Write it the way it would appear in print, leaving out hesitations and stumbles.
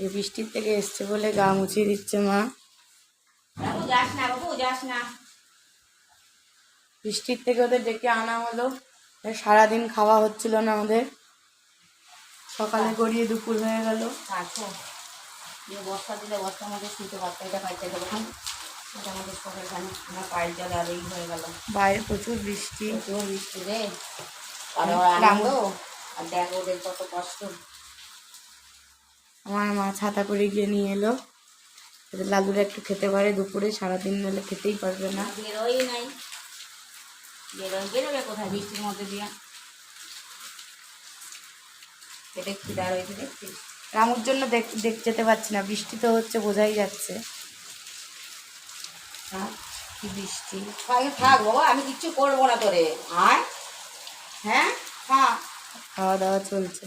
এই বৃষ্টির থেকে এসছে বলে গা মুছিয়ে দিচ্ছে মা। বাবু যাস না, বাবু যাস না। বৃষ্টির থেকে ওদের ডেকে আনা হলো, সারাদিন খাওয়া হচ্ছিল না ওদের, সকালে গড়িয়ে দুপুর হয়ে গেল। বস্তা দিলে বস্তার মধ্যে শুনতে পারতো, এটা পাইতে দেবো না, এটা আমাদের সকাল জানি আমার পায়ের জলে আর এই হয়ে গেল। বাইরে প্রচুর বৃষ্টি, প্রচুর বৃষ্টি রে, আর আনন্দ আর দেখ ওদের কত কষ্ট। আমার মা ছাতা করে গিয়ে নিয়ে এলো, লালুরা একটু খেতে পারে দুপুরে, সারাদিন নলে খেতেই পারবে না। বেরোই নাই, বেরোবে কোথায় বৃষ্টির মধ্যে দিয়ে? পেটে খিদা রয়েছে দেখছিস। রামুর জন্য যেতে পারছি না, বৃষ্টি তো হচ্ছে বোঝাই যাচ্ছে। হ্যাঁ কি বৃষ্টি। থাক বাবা, আমি কিচ্ছু করবো না তোরে। আয়, হ্যাঁ খাওয়া দাওয়া চলছে।